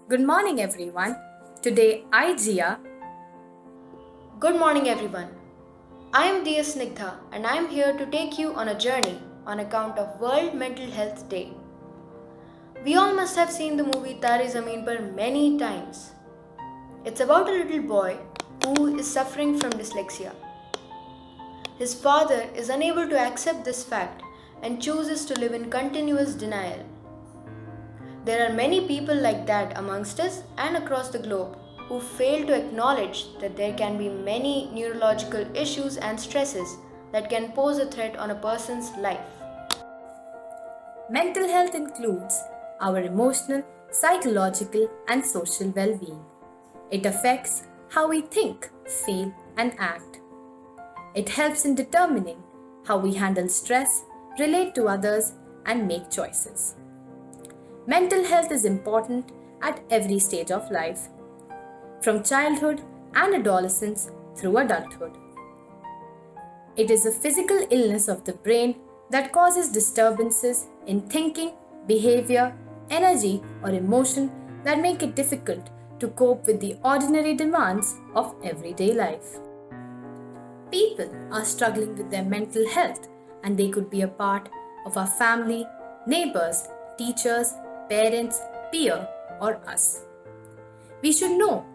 Good morning, everyone. Today, I, Jia, Good morning, everyone. I am Dia Snigdha and I am here to take you on a journey on account of World Mental Health Day. We all must have seen the movie Tare Zameen Par many times. It's about a little boy who is suffering from dyslexia. His father is unable to accept this fact and chooses to live in continuous denial. There are many people like that amongst us and across the globe who fail to acknowledge that there can be many neurological issues and stresses that can pose a threat on a person's life. mental health includes our emotional, psychological, and social well being. It affects how we think, feel, and act. It helps in determining how we handle stress, relate to others, and make choices. Mental health is important at every stage of life, from childhood and adolescence through adulthood. It is a physical illness of the brain that causes disturbances in thinking, behavior, energy, or emotion that make it difficult to cope with the ordinary demands of everyday life. People are struggling with their mental health, and they could be a part of our family, neighbors, teachers, parents, peer, or us. We should know,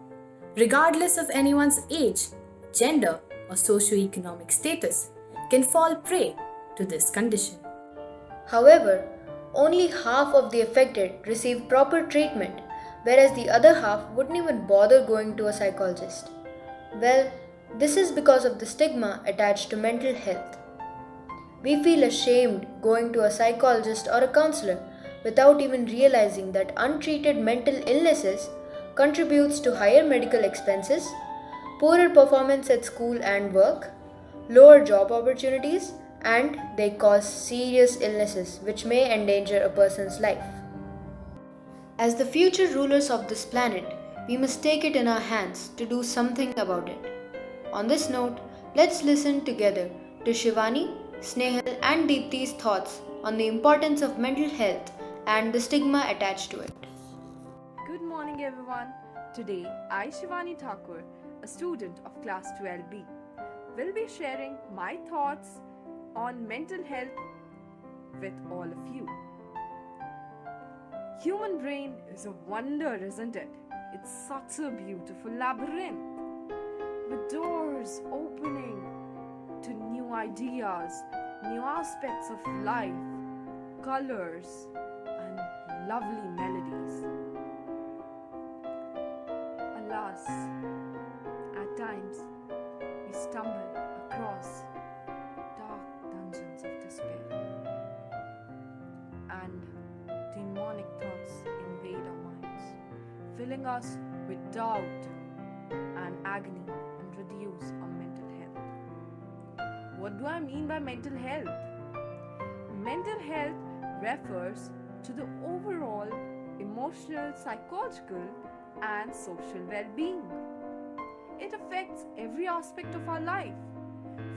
regardless of anyone's age, gender, or socioeconomic status, can fall prey to this condition. However, only half of the affected receive proper treatment, whereas the other half wouldn't even bother going to a psychologist. Well, this is because of the stigma attached to mental health. We feel ashamed going to a psychologist or a counselor without even realizing that untreated mental illnesses contributes to higher medical expenses, poorer performance at school and work, lower job opportunities, and they cause serious illnesses which may endanger a person's life. As the future rulers of this planet, we must take it in our hands to do something about it. On this note, let's listen together to Shivani, Snehal, and Deepti's thoughts on the importance of mental health and the stigma attached to it. Good morning, everyone. Today, I, Shivani Thakur, a student of Class 12B, will be sharing my thoughts on mental health with all of you. Human brain is a wonder, isn't it? It's such a beautiful labyrinth with doors opening to new ideas, new aspects of life, colors, and lovely melodies. Alas, at times we stumble across dark dungeons of despair, and demonic thoughts invade our minds, filling us with doubt and agony and reduce our mental health. What do I mean by mental health? Mental health refers to the overall emotional, psychological, and social well being. It affects every aspect of our life,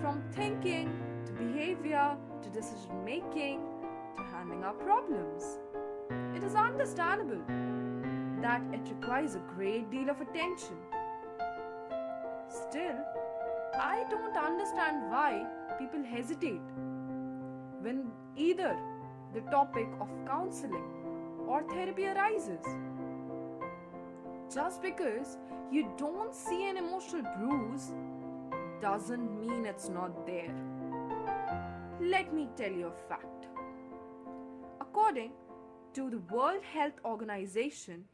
from thinking to behavior to decision making to handling our problems. It is understandable that it requires a great deal of attention. Still, I don't understand why people hesitate when either the topic of counseling or therapy arises. Just because you don't see an emotional bruise doesn't mean it's not there. Let me tell you a fact. According to the World Health Organization,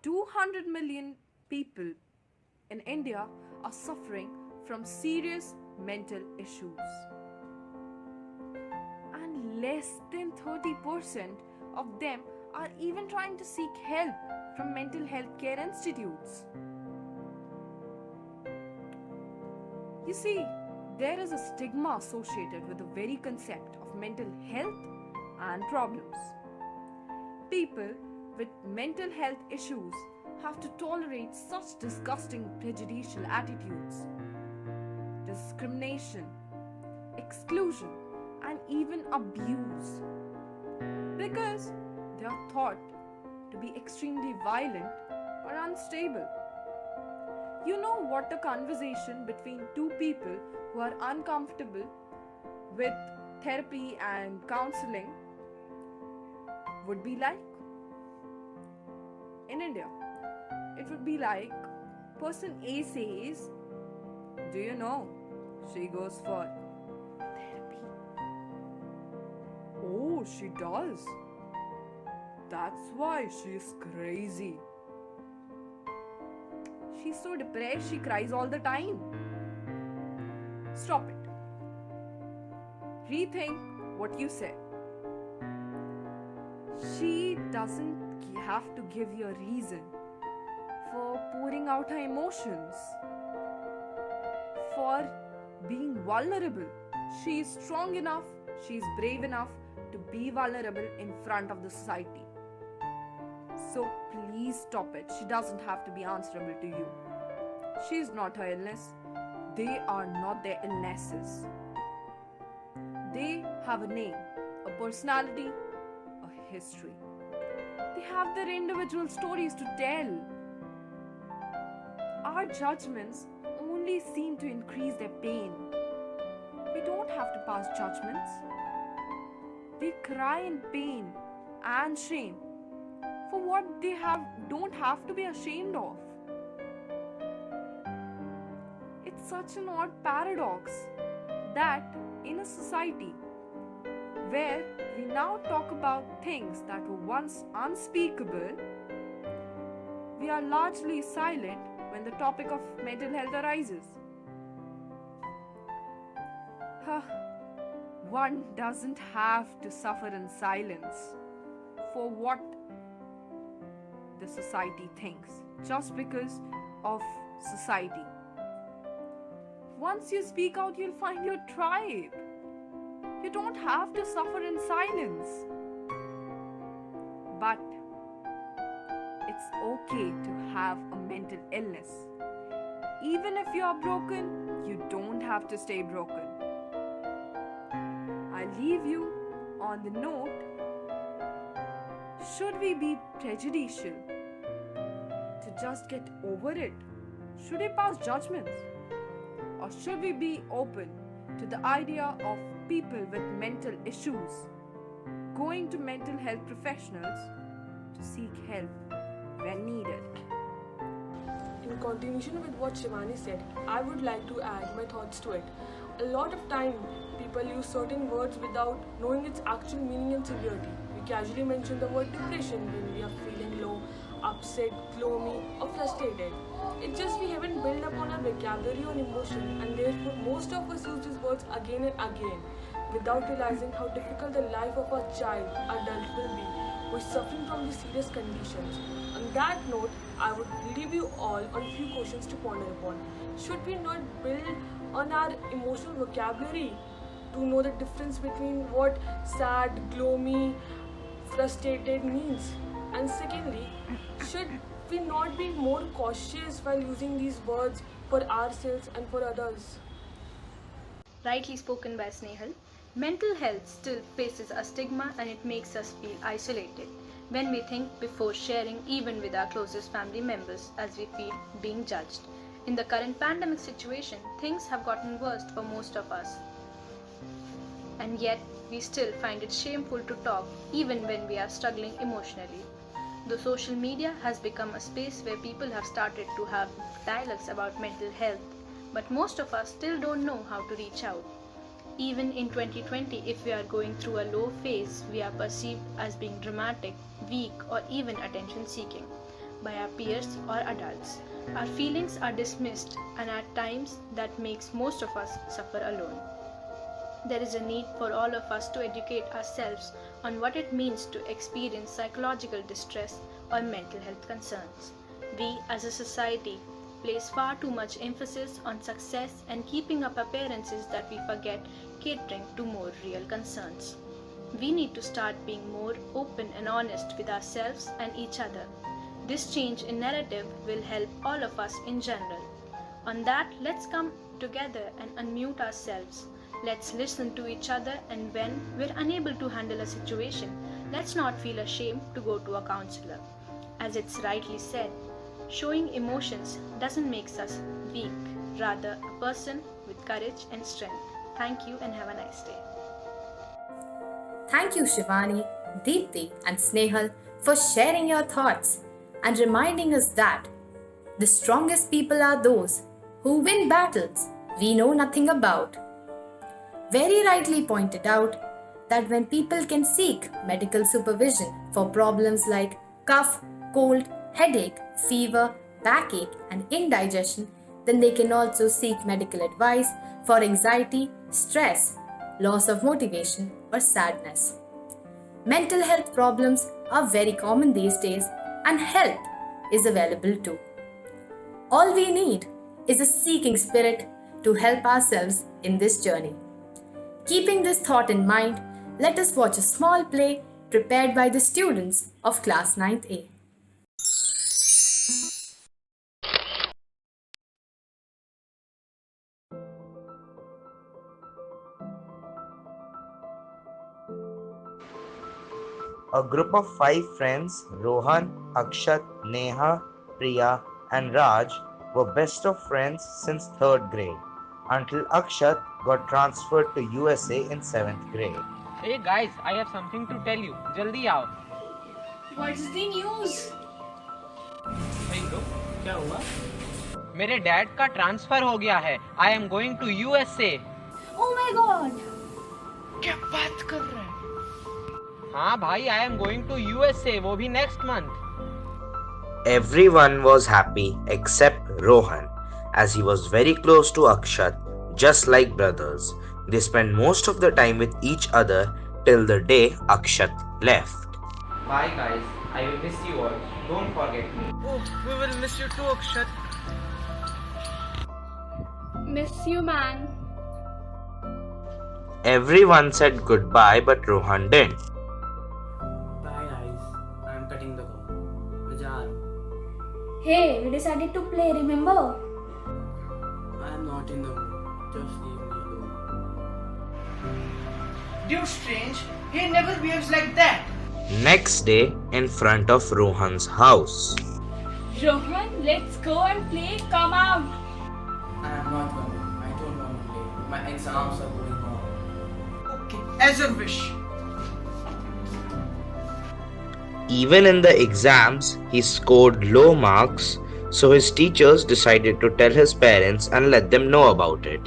200 million people in India are suffering from serious mental issues. And less than 30% of them are even trying to seek help from mental health care institutes. You see, there is a stigma associated with the very concept of mental health and problems. People with mental health issues have to tolerate such disgusting prejudicial attitudes, discrimination, exclusion, and even abuse because they are thought to to be extremely violent or unstable. You know what a conversation between two people who are uncomfortable with therapy and counseling would be like? In India, it would be like person A says, "Do you know?" She goes for therapy. "Oh, she does. That's why she's crazy. She's so depressed, she cries all the time." Stop it. Rethink what you said. She doesn't have to give you a reason for pouring out her emotions, for being vulnerable. She is strong enough, she is brave enough to be vulnerable in front of the society. So please stop it. She doesn't have to be answerable to you. She is not her illness. They are not their illnesses. They have a name, a personality, a history. They have their individual stories to tell. Our judgments only seem to increase their pain. We don't have to pass judgments. They cry in pain and shame for what they don't have to be ashamed of. It's such an odd paradox that in a society where we now talk about things that were once unspeakable, we are largely silent when the topic of mental health arises. One doesn't have to suffer in silence for what the society thinks just because of society. Once you speak out, you'll find your tribe. You don't have to suffer in silence. But it's okay to have a mental illness. Even if you are broken, you don't have to stay broken. I leave you on the note, should we be prejudicial to just get over it? Should we pass judgments? Or should we be open to the idea of people with mental issues going to mental health professionals to seek help when needed? In continuation with what Shivani said, I would like to add my thoughts to it. A lot of time, people use certain words without knowing its actual meaning and severity. We casually mention the word depression when we are feeling low, upset, gloomy, or frustrated. It's just we haven't built up on our vocabulary on emotion, and therefore most of us use these words again and again without realizing how difficult the life of a child, adult will be who is suffering from these serious conditions. On that note, I would leave you all on a few questions to ponder upon. Should we not build on our emotional vocabulary to know the difference between what sad, gloomy, frustrated means? And secondly, should we not be more cautious while using these words for ourselves and for others? Rightly spoken by Snehal. Mental health still faces a stigma and it makes us feel isolated when we think before sharing, even with our closest family members, as we feel being judged. In the current pandemic situation, things have gotten worse for most of us. And yet, we still find it shameful to talk even when we are struggling emotionally. The social media has become a space where people have started to have dialogues about mental health, but most of us still don't know how to reach out. Even in 2020, if we are going through a low phase, we are perceived as being dramatic, weak, or even attention seeking by our peers or adults. Our feelings are dismissed, and at times that makes most of us suffer alone. There is a need for all of us to educate ourselves on what it means to experience psychological distress or mental health concerns. We, as a society, place far too much emphasis on success and keeping up appearances that we forget catering to more real concerns. We need to start being more open and honest with ourselves and each other. This change in narrative will help all of us in general. On that, let's come together and unmute ourselves. Let's listen to each other, and when we're unable to handle a situation, let's not feel ashamed to go to a counselor. As it's rightly said, showing emotions doesn't make us weak, rather a person with courage and strength. Thank you and have a nice day. Thank you, Shivani, Deepti, and Snehal for sharing your thoughts and reminding us that the strongest people are those who win battles we know nothing about. Very rightly pointed out that when people can seek medical supervision for problems like cough, cold, headache, fever, backache, and indigestion, then they can also seek medical advice for anxiety, stress, loss of motivation, or sadness. Mental health problems are very common these days, and help is available too. All we need is a seeking spirit to help ourselves in this journey. Keeping this thought in mind, let us watch a small play prepared by the students of class 9th A. A group of 5 friends, Rohan, Akshat, Neha, Priya, and Raj, were best of friends since 3rd grade until Akshat got transferred to USA in 7th grade. Hey guys, I have something to tell you. जल्दी आओ. What's the news? Hey bro, क्या हुआ? मेरे dad का transfer हो गया है. I am going to USA. Oh my god! क्या बात कर रहे हैं? हाँ भाई, I am going to USA. वो भी next month. Everyone was happy except Rohan, as he was very close to Akshat, just like brothers. They spent most of the time with each other till the day Akshat left. Bye guys, I will miss you all. Don't forget me. Oh, we will miss you too, Akshat. Miss you, man. Everyone said goodbye, but Rohan didn't. Bye guys, I am cutting the call. मैं जा रहा हूँ. Hey, we decided to play, remember? I am not in the mood. Just leave me alone. Dude, strange. He never behaves like that. Next day, in front of Rohan's house. Rohan, let's go and play. Come out. I am not coming. I don't want to play. My exams are going on. Okay, as your wish. Even in the exams, he scored low marks, so his teachers decided to tell his parents and let them know about it.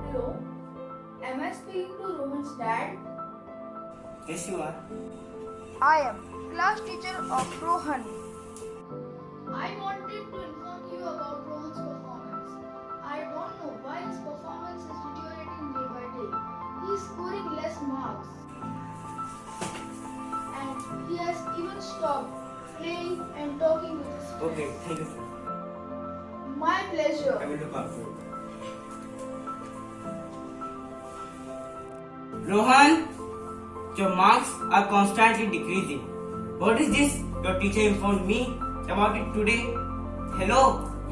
Hello? Am I speaking to Rohan's dad? Yes, you are. I am class teacher of Rohan. I wanted to inform you about Rohan's performance. I don't know why his performance is deteriorating day by day. He is scoring less marks. And he has even stopped playing and talking with his friends. Okay, thank you, sir. My pleasure. I will look out for you. Rohan, your marks are constantly decreasing. What is this? Your teacher informed me about it today. Hello,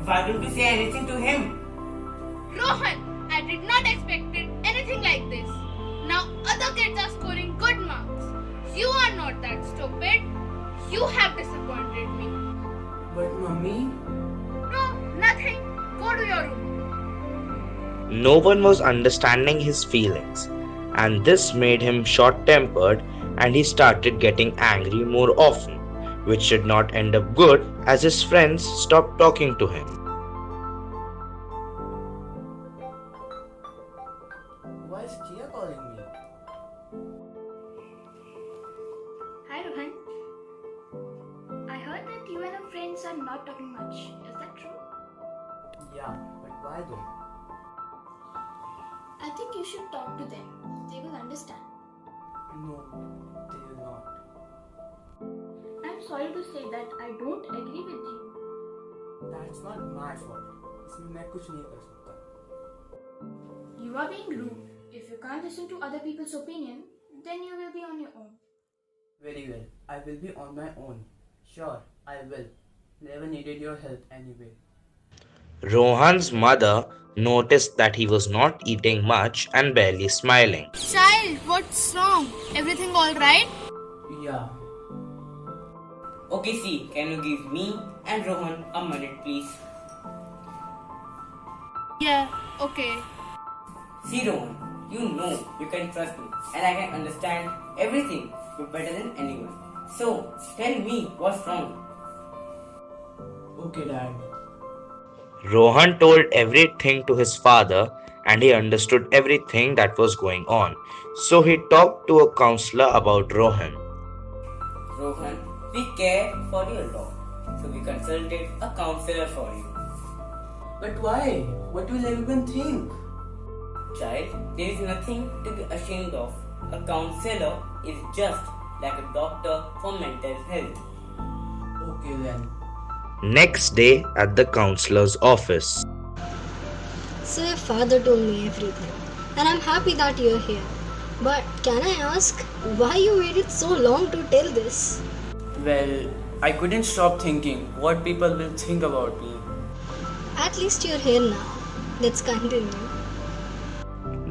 why don't you say anything to him? Rohan, I did not expect anything like this. Now other kids are scoring good marks. You are not that stupid. You have disappointed me. But mummy, No, nothing. Go to your room. No one was understanding his feelings, and this made him short-tempered, and he started getting angry more often, which did not end up good as his friends stopped talking to him. why is Tia calling me? Hi Rohan. I heard that you and your friends are not talking much. Is that true? Yeah, but why though? I think you should talk to them. They will understand. No, they will not. I'm sorry to say that I don't agree with you. That's not my fault. इसमें मैं कुछ नहीं कर सकता. You are being rude. If you can't listen to other people's opinion, then you will be on your own. Very well, I will be on my own. Sure, I will. Never needed your help anyway. Rohan's mother noticed that he was not eating much and barely smiling. Child, what's wrong? Everything all right? Yeah. Okay, see, can you give me and Rohan a minute, please? Yeah, okay. See, Rohan, you know you can trust me and I can understand everything you better than anyone. So, tell me what's wrong. Okay, Dad. Rohan told everything to his father and he understood everything that was going on. So he talked to a counselor about Rohan. Rohan, we care for you a lot. So, we consulted a counselor for you. But why? What will everyone think? Child, there is nothing to be ashamed of. A counselor is just like a doctor for mental health. Okay then. Next day at the counselor's office. So your father told me everything, and I'm happy that you're here. But can I ask why you waited so long to tell this? Well, I couldn't stop thinking what people will think about me. At least you're here now. Let's continue.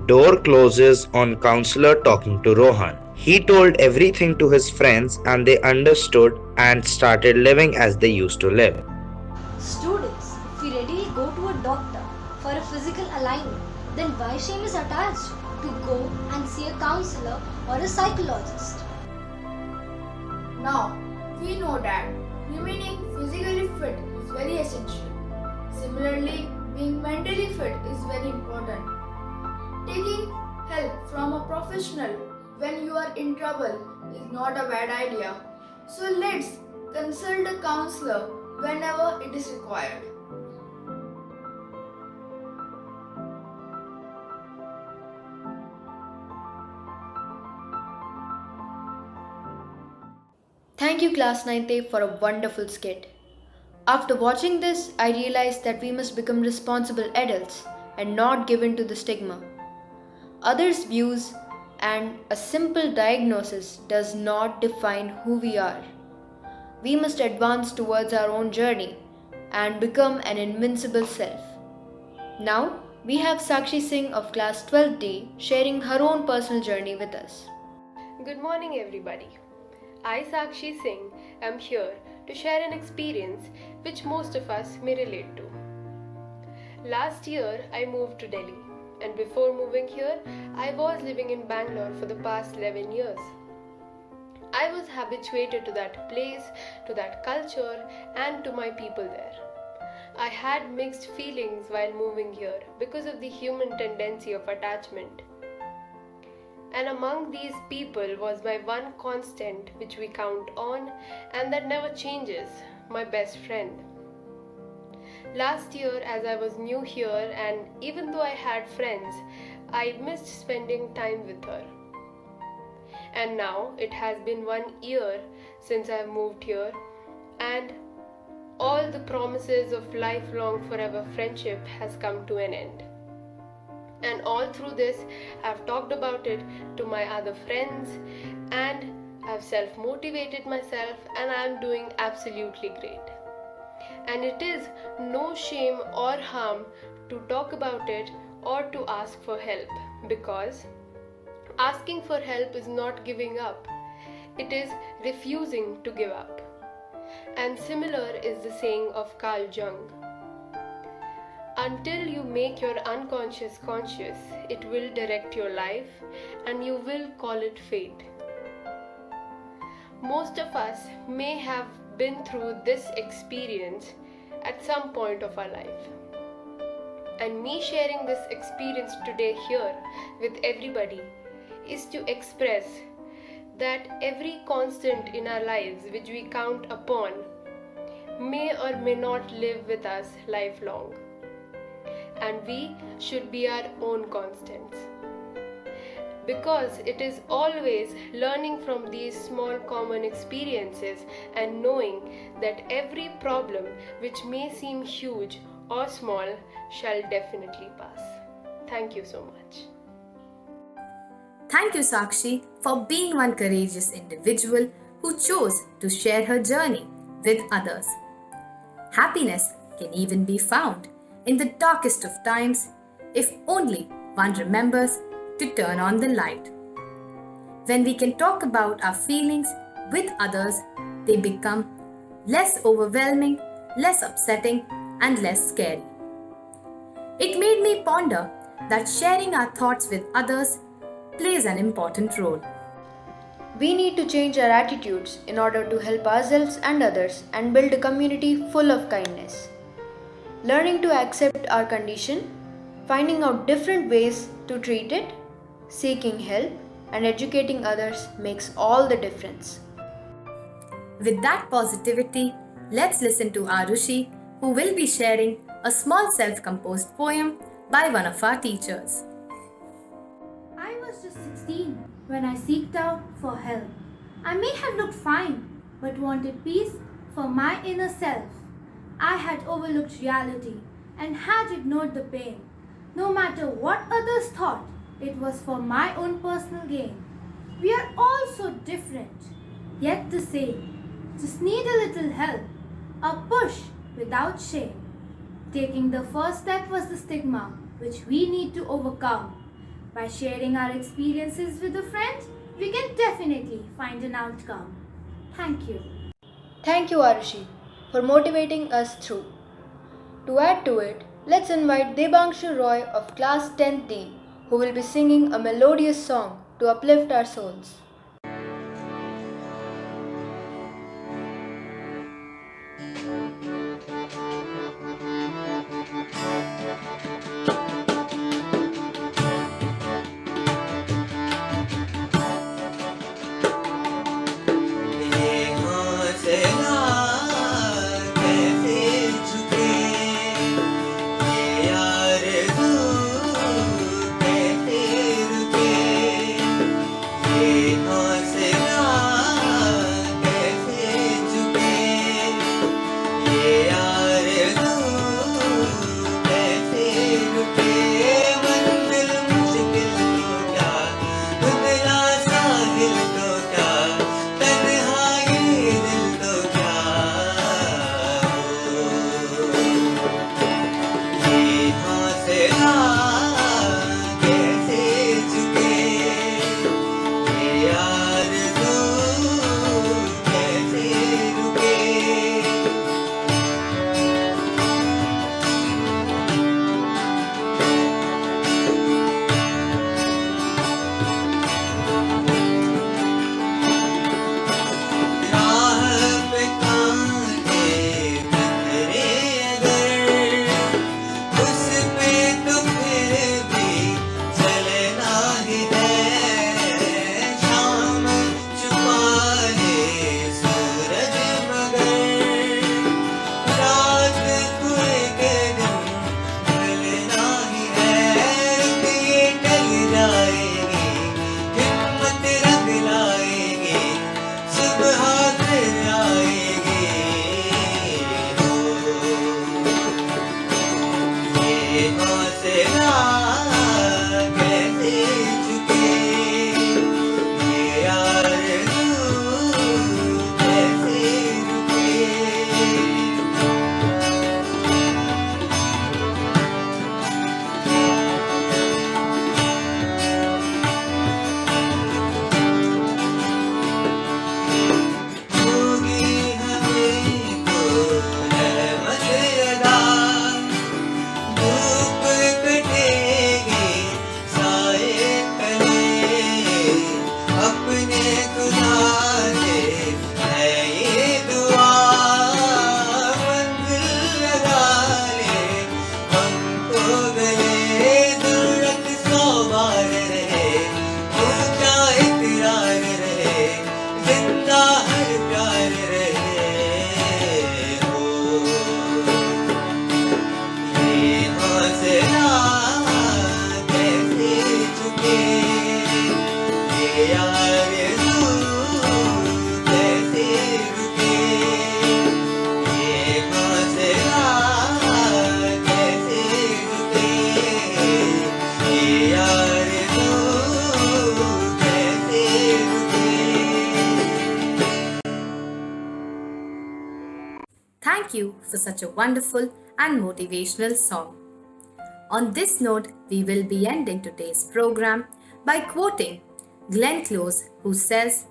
Door closes on counselor talking to Rohan. He told everything to his friends and they understood and started living as they used to live. Students, if we readily go to a doctor for a physical alignment, then why shame is attached to go and see a counselor or a psychologist? Now, we know that remaining physically fit is very essential. Similarly, being mentally fit is very important. Taking help from a professional when you are in trouble is not a bad idea. So let's consult a counselor whenever it is required. Thank you, Class 9th, for a wonderful skit. After watching this, I realized that we must become responsible adults and not give in to the stigma. Others' views and a simple diagnosis does not define who we are. We must advance towards our own journey and become an invincible self. Now, we have Sakshi Singh of Class 12D sharing her own personal journey with us. Good morning, everybody. I, Sakshi Singh, am here to share an experience which most of us may relate to. Last year, I moved to Delhi, and before moving here, I was living in Bangalore for the past 11 years. I was habituated to that place, to that culture, and to my people there. I had mixed feelings while moving here because of the human tendency of attachment. And among these people was my one constant which we count on and that never changes, my best friend. Last year, as I was new here and even though I had friends, I missed spending time with her. And now it has been 1 year since I moved here and all the promises of lifelong forever friendship has come to an end. And all through this, I've talked about it to my other friends and I've self-motivated myself and I'm doing absolutely great. And it is no shame or harm to talk about it or to ask for help because asking for help is not giving up. It is refusing to give up. And similar is the saying of Carl Jung. Until you make your unconscious conscious, it will direct your life and you will call it fate. Most of us may have been through this experience at some point of our life. And me sharing this experience today here with everybody is to express that every constant in our lives which we count upon may or may not live with us lifelong. And we should be our own constants. Because it is always learning from these small common experiences and knowing that every problem which may seem huge or small shall definitely pass. Thank you so much. Thank you, Sakshi, for being one courageous individual who chose to share her journey with others. Happiness can even be found in the darkest of times if only one remembers to turn on the light. When we can talk about our feelings with others, they become less overwhelming, less upsetting, and less scary. It made me ponder that sharing our thoughts with others plays an important role. We need to change our attitudes in order to help ourselves and others and build a community full of kindness. Learning to accept our condition, finding out different ways to treat it, seeking help, and educating others makes all the difference. With that positivity, let's listen to Arushi, who will be sharing a small self composed poem by one of our teachers. I was just 16 when I seeked out for help. I may have looked fine, but wanted peace for my inner self. I had overlooked reality and had ignored the pain. No matter what others thought, it was for my own personal gain. We are all so different, yet the same. Just need a little help, a push without shame. Taking the first step was the stigma, which we need to overcome. By sharing our experiences with a friend, we can definitely find an outcome. Thank you. Thank you, Arushi, for motivating us through. To add to it, let's invite Debangshu Roy of Class 10th, who will be singing a melodious song to uplift our souls. Thank you for such a wonderful and motivational song. On this note, we will be ending today's program by quoting Glenn Close, who says,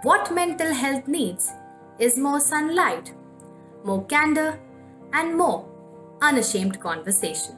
What mental health needs is more sunlight, more candor, and more unashamed conversation.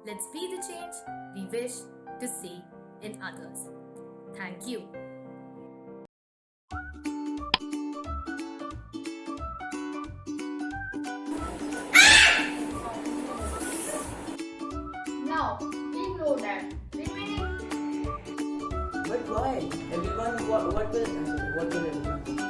Let's be the change we wish to see in others. Thank you. Now, we know that remaining. But why? Everyone, what will everyone do?